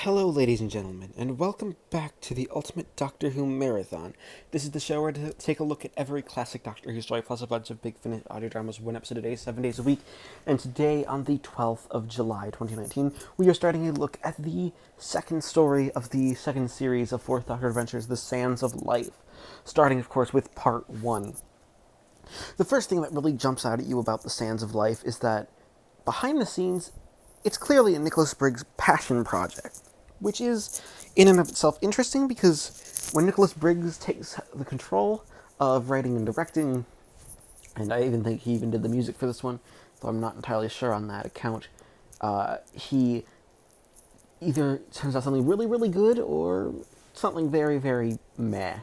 Hello, ladies and gentlemen, and welcome back to the Ultimate Doctor Who Marathon. This is the show where I take a look at every classic Doctor Who story, plus a bunch of big finished audio dramas, one episode a day, 7 days a week. And today, on the 12th of July, 2019, we are starting a look at the second story of the second series of Fourth Doctor Adventures, The Sands of Life. Starting, of course, with Part 1. The first thing that really jumps out at you about The Sands of Life is that, behind the scenes, it's clearly a Nicholas Briggs passion project, which is, in and of itself, interesting because when Nicholas Briggs takes the control of writing and directing, and I even think he even did the music for this one, though I'm not entirely sure on that account, he either turns out something really, really good or something very, very meh.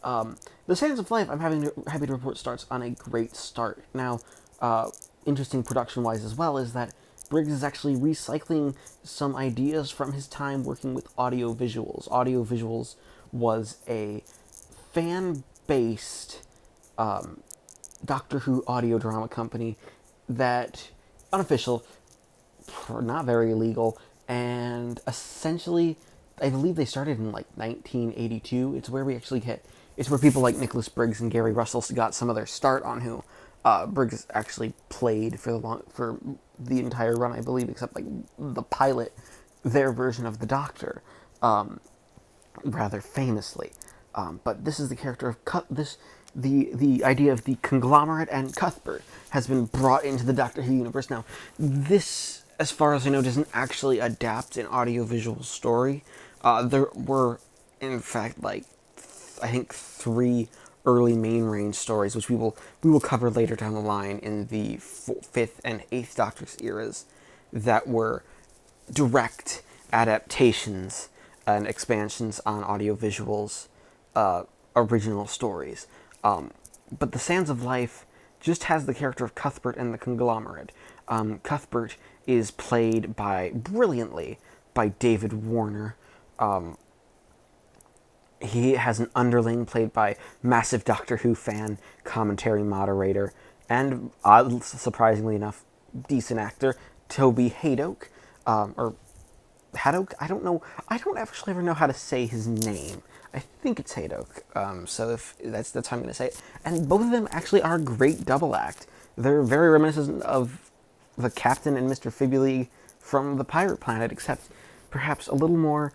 The Sands of Life, I'm happy to report, starts on a great start. Now, interesting production-wise as well is that Briggs is actually recycling some ideas from his time working with audio visuals. Audio visuals was a fan-based Doctor Who audio drama company that, unofficial, not very legal, and essentially, I believe they started in like 1982. It's where we actually hit. It's where people like Nicholas Briggs and Gary Russell got some of their start on Who. Briggs actually played for the entire run, I believe, except like the pilot, their version of the Doctor, rather famously. But this is the character of the idea of the Conglomerate and Cuthbert has been brought into the Doctor Who universe. Now, this, as far as I know, doesn't actually adapt an audiovisual story. There were, in fact, I think 3 early main range stories, which we will cover later down the line in the 5th and 8th Doctor's eras, that were direct adaptations and expansions on audiovisuals, original stories. But The Sands of Life just has the character of Cuthbert and the Conglomerate. Cuthbert is played brilliantly by David Warner. He has an underling played by massive Doctor Who fan, commentary moderator, and, surprisingly enough, decent actor, Toby Hadoke, or Haddock? I don't know. I don't actually ever know how to say his name. I think it's Hadoke. So if that's how I'm going to say it. And both of them actually are a great double act. They're very reminiscent of the Captain and Mr. Fibuli from the Pirate Planet, except perhaps a little more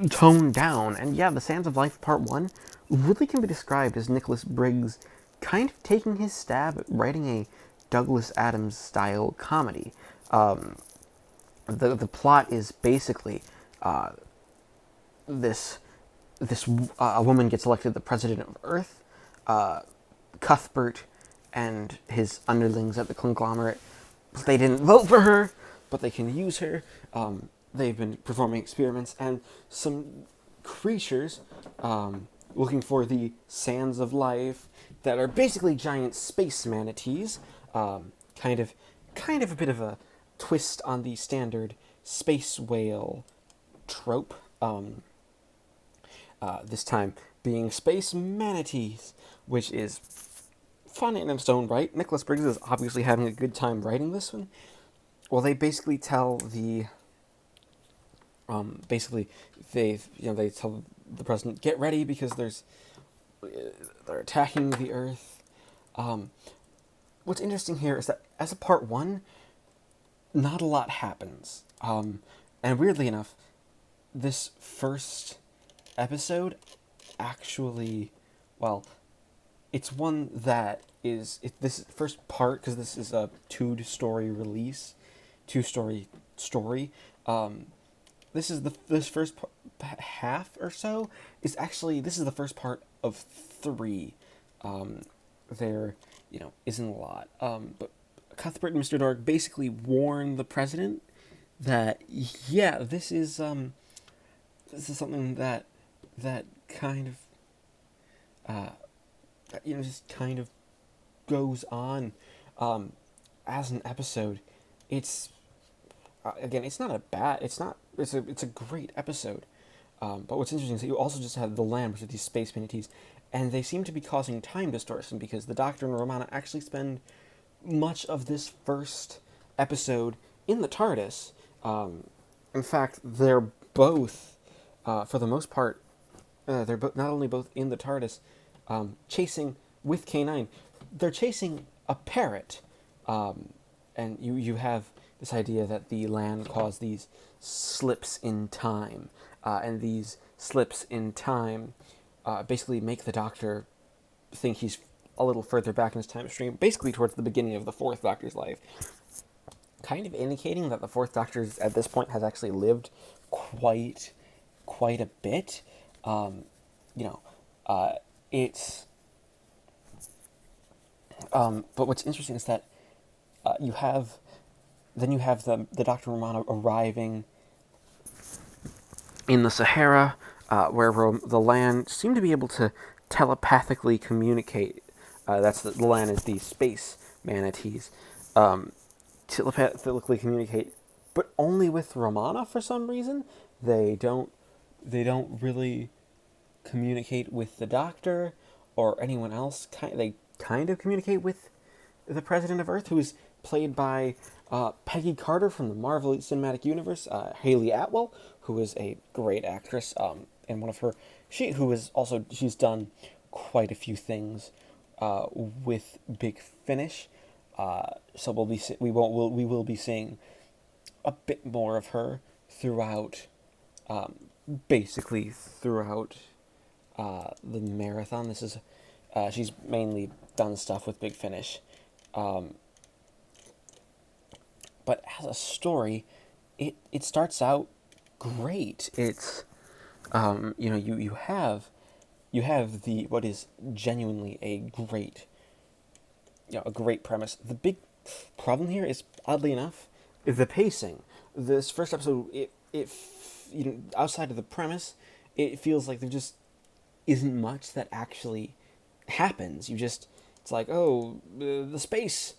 toned down. And yeah, The Sands of Life Part 1 really can be described as Nicholas Briggs kind of taking his stab at writing a Douglas Adams style comedy. The plot is basically this a woman gets elected the president of Earth. Cuthbert and his underlings at the Conglomerate, they didn't vote for her, but they can use her. They've been performing experiments, and some creatures looking for the Sands of Life that are basically giant space manatees. Kind of a bit of a twist on the standard space whale trope. This time being space manatees, which is fun in its own right. Nicholas Briggs is obviously having a good time writing this one. Well, they basically tell the they tell the president, get ready because they're attacking the Earth. What's interesting here is that as a Part 1, not a lot happens. And weirdly enough, this first episode actually, well, it's one that this first part, because this is a 2-story release, 2-story story. This first half or so is actually, this is the first part of 3. There, isn't a lot. But Cuthbert and Mr. Dark basically warn the president that, yeah, this is something that kind of, just kind of goes on as an episode. It's again, it's a great episode. But what's interesting is that you also just have the Laan, which are these space manatees, and they seem to be causing time distortion because the Doctor and Romana actually spend much of this first episode in the TARDIS. In fact, they're both, for the most part, they're not only both in the TARDIS, chasing with K9, they're chasing a parrot, and you have this idea that the Laan caused these slips in time, and these slips in time basically make the Doctor think he's a little further back in his time stream, basically towards the beginning of the Fourth Doctor's life, kind of indicating that the Fourth Doctor at this point has actually lived quite a bit. It's but what's interesting is that you have the Doctor and Romana arriving in the Sahara, where the Laan seem to be able to telepathically communicate. The Laan is the space manatees. Telepathically communicate, but only with Romana for some reason. They don't really communicate with the Doctor or anyone else. They kind of communicate with the President of Earth, who is played by Peggy Carter from the Marvel Cinematic Universe, Hayley Atwell, who is a great actress, and she's done quite a few things with Big Finish. So we will be seeing a bit more of her throughout, basically throughout the marathon. This is she's mainly done stuff with Big Finish, but as a story, it starts out great. It's you have the what is genuinely a great premise. The big problem here is, oddly enough, the pacing. This first episode, outside of the premise, it feels like there just isn't much that actually happens. It's like, oh, the space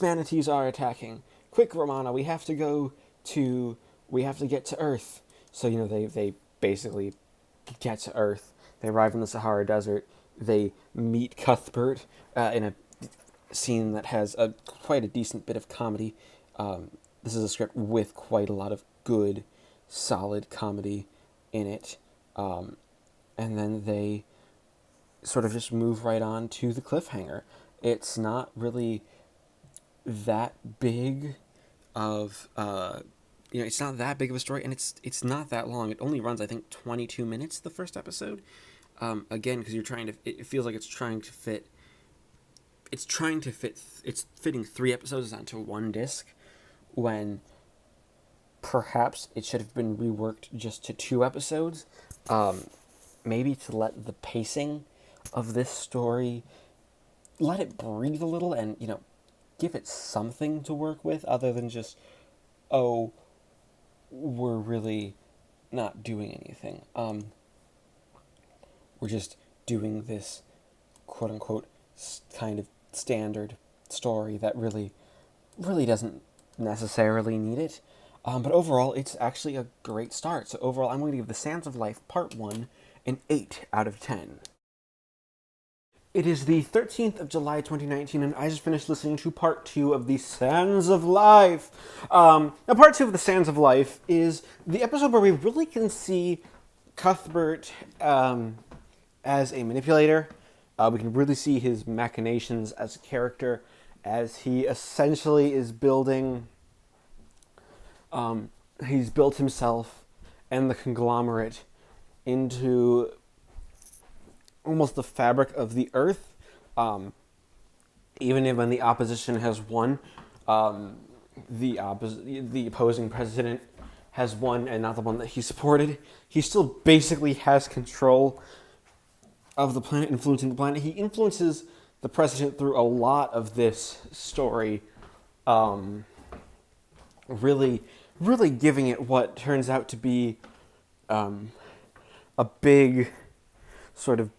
manatees are attacking. Quick, Romana, we have to get to Earth. So they basically get to Earth. They arrive in the Sahara Desert. They meet Cuthbert in a scene that has quite a decent bit of comedy. This is a script with quite a lot of good, solid comedy in it. And then they sort of just move right on to the cliffhanger. It's not really that big of it's not that big of a story, and it's not that long. It only runs, I think, 22 minutes, the first episode. Again, because it feels like it's fitting 3 episodes onto one disc, when perhaps it should have been reworked just to 2 episodes, maybe to let the pacing of this story, let it breathe a little, and give it something to work with other than just, oh, we're really not doing anything. We're just doing this quote-unquote kind of standard story that really doesn't necessarily need it. But overall, it's actually a great start. So overall, I'm going to give The Sands of Life Part 1 an 8 out of 10. It is the 13th of July, 2019, and I just finished listening to Part 2 of The Sands of Life. Now, Part 2 of The Sands of Life is the episode where we really can see Cuthbert as a manipulator. We can really see his machinations as a character, as he essentially is building... he's built himself and the Conglomerate into almost the fabric of the Earth. Even when the opposition has won, the opposing president has won, and not the one that he supported, he still basically has control of the planet, influencing the planet. He influences the president through a lot of this story, really giving it what turns out to be a big sort of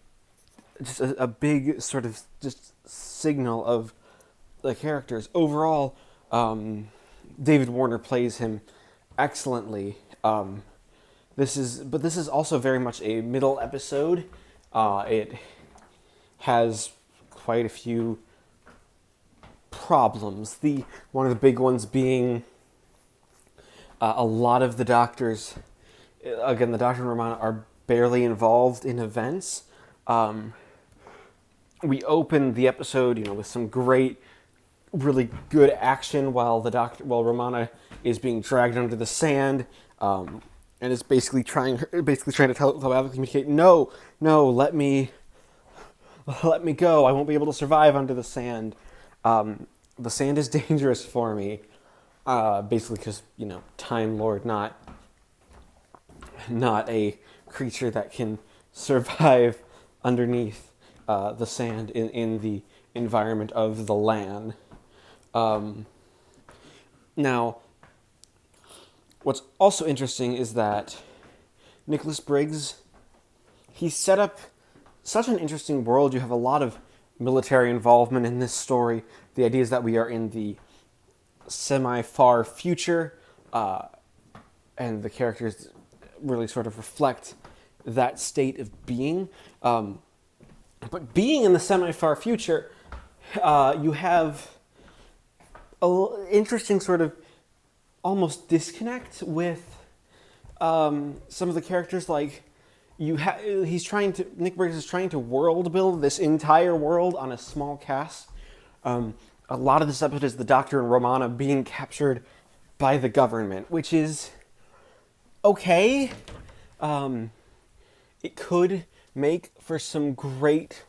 signal of the characters. Overall, David Warner plays him excellently. This is also very much a middle episode. It has quite a few problems. One of the big ones being a lot of the Doctor's again, the Doctor and Romana are barely involved in events. We open the episode, with some great, really good action while Romana is being dragged under the sand, and is basically trying to telepathically communicate, no, let me go. I won't be able to survive under the sand. The sand is dangerous for me. Basically because, Time Lord, not a creature that can survive underneath the sand in the environment of the Laan. Now, what's also interesting is that Nicholas Briggs, he set up such an interesting world. You have a lot of military involvement in this story. The idea is that we are in the semi-far future, and the characters really sort of reflect that state of being. But being in the semi-far future, you have an interesting sort of almost disconnect with some of the characters. Like Nick Briggs is trying to world build this entire world on a small cast. A lot of this episode is the Doctor and Romana being captured by the government, which is okay. It could make for some great,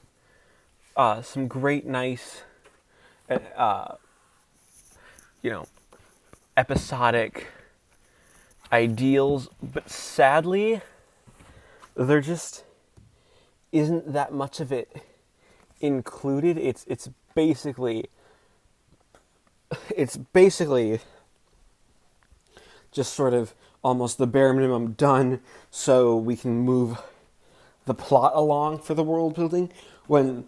nice, episodic ideals, but sadly, there just isn't that much of it included. It's basically just sort of almost the bare minimum done so we can move the plot along for the world building. When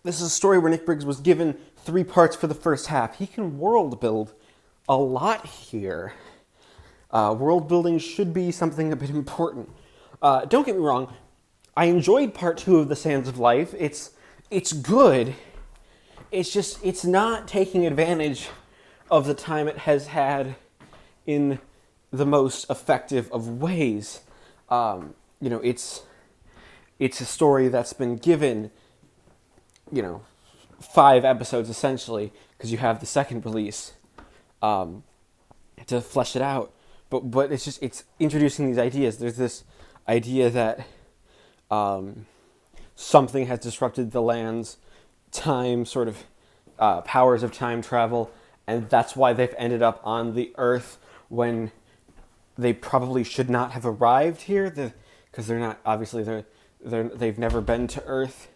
this is a story where Nick Briggs was given 3 parts for the first half, he can world build a lot here. World building should be something a bit important. Don't get me wrong, I enjoyed part 2 of The Sands of Life. It's good. It's not taking advantage of the time it has had in the most effective of ways. It's a story that's been given, 5 episodes essentially, because you have the second release to flesh it out. But it's introducing these ideas. There's this idea that something has disrupted the Laan's time, sort of powers of time travel, and that's why they've ended up on the Earth when they probably should not have arrived here, because they've never been to Earth,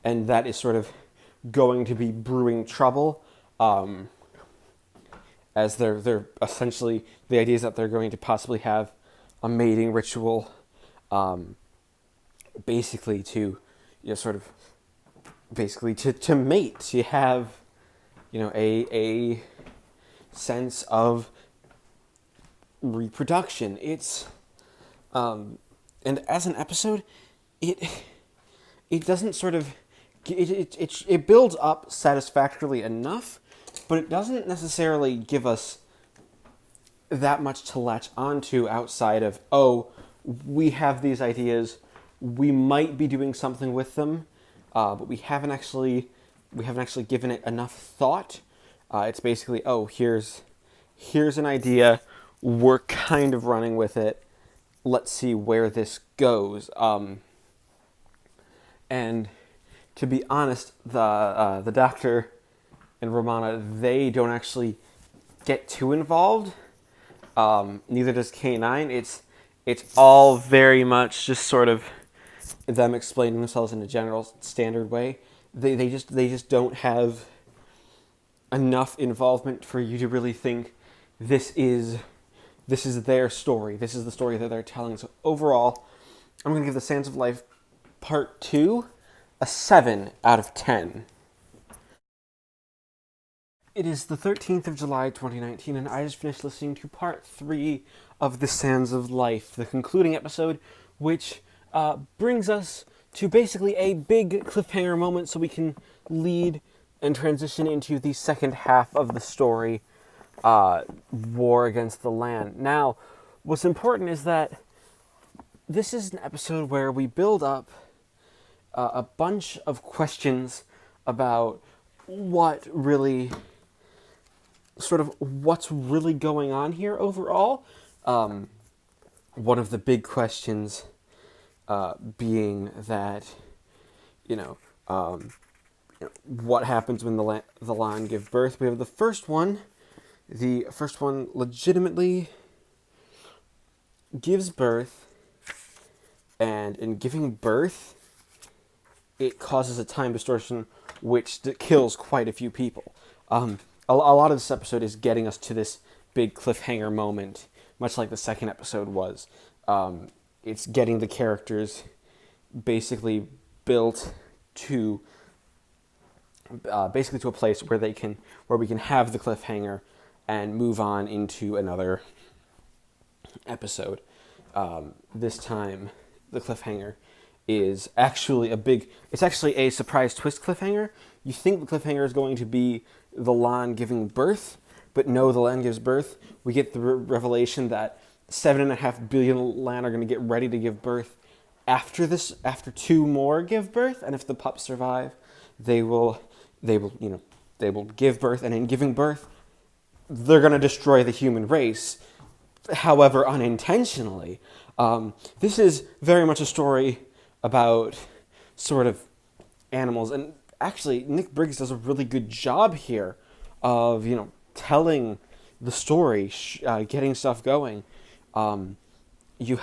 and that is sort of going to be brewing trouble. As they're essentially, the idea is that they're going to possibly have a mating ritual, basically to, to mate, to have, a sense of reproduction. It's, and as an episode, it doesn't sort of, it builds up satisfactorily enough, but it doesn't necessarily give us that much to latch onto outside of, we have these ideas, we might be doing something with them, but we haven't actually given it enough thought. It's basically, here's an idea, we're kind of running with it, let's see where this goes. And to be honest, the Doctor and Romana, they don't actually get too involved. Neither does K9. It's all very much just sort of them explaining themselves in a general standard way. They just don't have enough involvement for you to really think this is their story. This is the story that they're telling. So overall, I'm going to give The Sands of Life Part 2 a 7 out of 10. It is the 13th of July, 2019, and I just finished listening to Part 3 of The Sands of Life, the concluding episode, which brings us to basically a big cliffhanger moment so we can lead and transition into the second half of the story, War Against the Laan. Now, what's important is that this is an episode where we build up a bunch of questions about what's really going on here overall. One of the big questions being that, what happens when the Laan give birth. We have the first one. The first one legitimately gives birth, and in giving birth, it causes a time distortion which kills quite a few people. A lot of this episode is getting us to this big cliffhanger moment, much like the second episode was. It's getting the characters basically built to a place where we can have the cliffhanger and move on into another episode. This time, the cliffhanger is actually it's actually a surprise twist cliffhanger. You think the cliffhanger is going to be the Laan giving birth, but no, the Laan gives birth. We get the revelation that 7.5 billion Laan are going to get ready to give birth after 2 more give birth, and if the pups survive, they will give birth, and in giving birth, they're going to destroy the human race, however unintentionally. This is very much a story about sort of animals, and actually Nick Briggs does a really good job here of telling the story, getting stuff going. You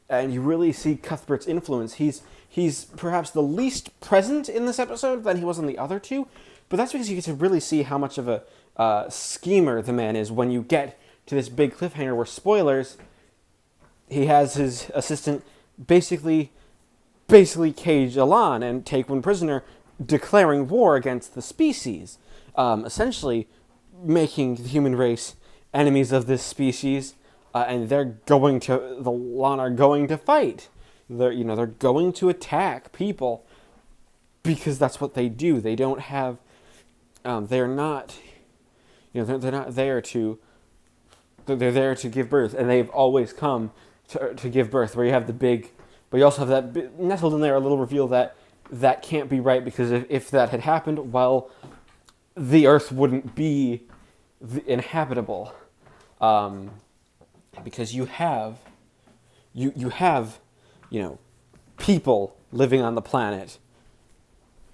really see Cuthbert's influence. He's perhaps the least present in this episode than he was in the other two, but that's because you get to really see how much of a schemer the man is when you get to this big cliffhanger where, spoilers, he has his assistant basically cage Laan and take one prisoner, declaring war against the species, essentially making the human race enemies of this species, and the Laan are going to fight. They're going to attack people because that's what they do. They don't have, they're not there to. They're there to give birth, and they've always come to give birth. Where you have the big, but you also have that nestled in there a little reveal that can't be right, because if that had happened, well, the Earth wouldn't be inhabitable, because you have people living on the planet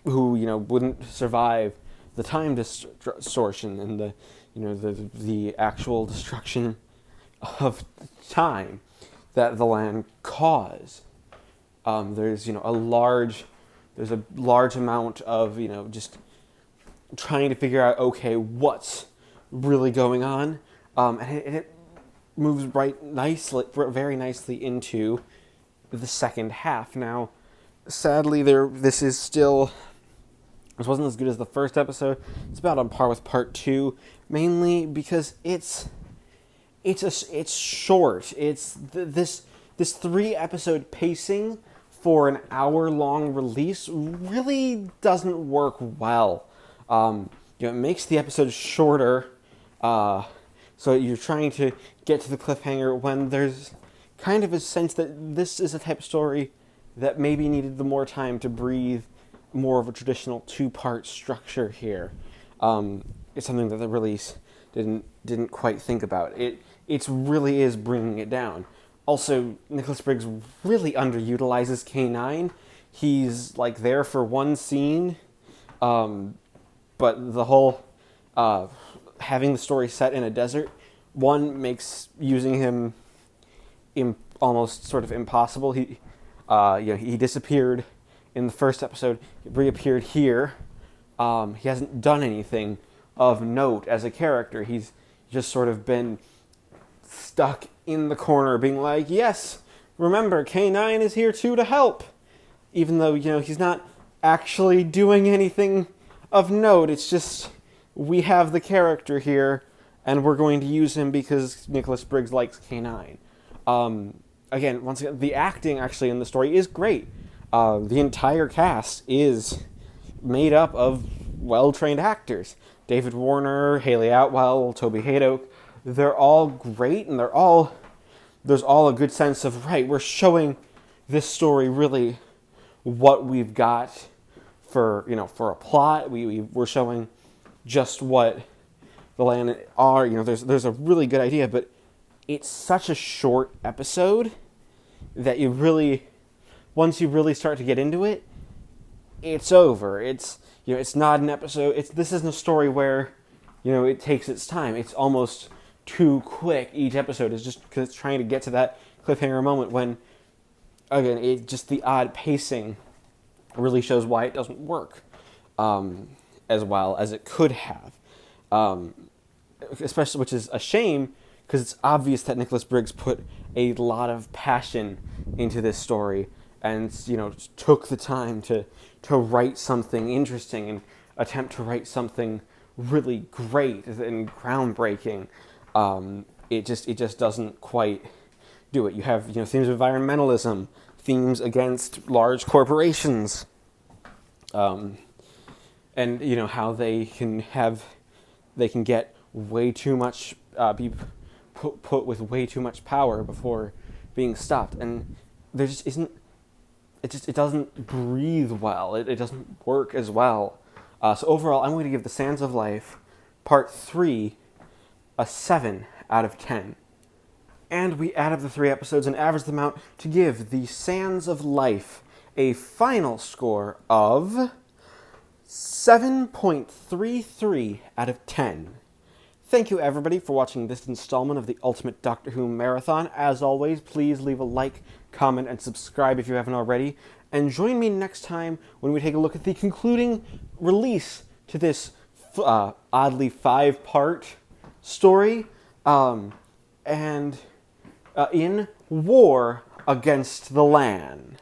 who wouldn't survive the time distortion and the actual destruction of time that the Laan cause. There's a large amount of just trying to figure out, okay, what's really going on, and it moves very nicely into the second half. Now, sadly, this wasn't as good as the first episode. It's about on par with part 2, mainly because it's short. It's this 3-episode pacing for an hour-long release really doesn't work well. It makes the episode shorter, so you're trying to get to the cliffhanger when there's kind of a sense that this is a type of story that maybe needed the more time to breathe, more of a traditional 2-part structure here. It's something that the release didn't quite think about. It really is bringing it down. Also, Nicholas Briggs really underutilizes K9. He's there for one scene, but the whole having the story set in a desert, one, makes using him almost sort of impossible. He disappeared in the first episode, he reappeared here. He hasn't done anything of note as a character. He's just sort of been stuck in the corner being like, yes, remember, K9 is here too to help. Even though, he's not actually doing anything of note. It's just, we have the character here, and we're going to use him because Nicholas Briggs likes K9. Once again, the acting actually in the story is great. The entire cast is made up of well-trained actors. David Warner, Haley Atwell, Toby Haydock, they're all great, and they're all there's all a good sense of, right, we're showing this story really what we've got for, for a plot. We're showing just what the Laan are. There's a really good idea, but it's such a short episode that once you really start to get into it, it's over. It's not an episode. This isn't a story where, it takes its time. It's almost too quick. Each episode is just because it's trying to get to that cliffhanger moment when, again, just the odd pacing really shows why it doesn't work as well as it could have. Especially, which is a shame, because it's obvious that Nicholas Briggs put a lot of passion into this story and, took the time to write something interesting and attempt to write something really great and groundbreaking. It just doesn't quite do it. You have, themes of environmentalism, themes against large corporations, and, how they can get way too much, be put with way too much power before being stopped. And there just isn't, it doesn't breathe well. It doesn't work as well. So overall, I'm going to give The Sands of Life, Part 3, a 7 out of 10. And we add up the 3 episodes and average them out to give The Sands of Life a final score of 7.33 out of 10. Thank you, everybody, for watching this installment of the Ultimate Doctor Who Marathon. As always, please leave a like, comment, and subscribe if you haven't already. And join me next time when we take a look at the concluding release to this oddly 5-part story, and in War Against the Laan.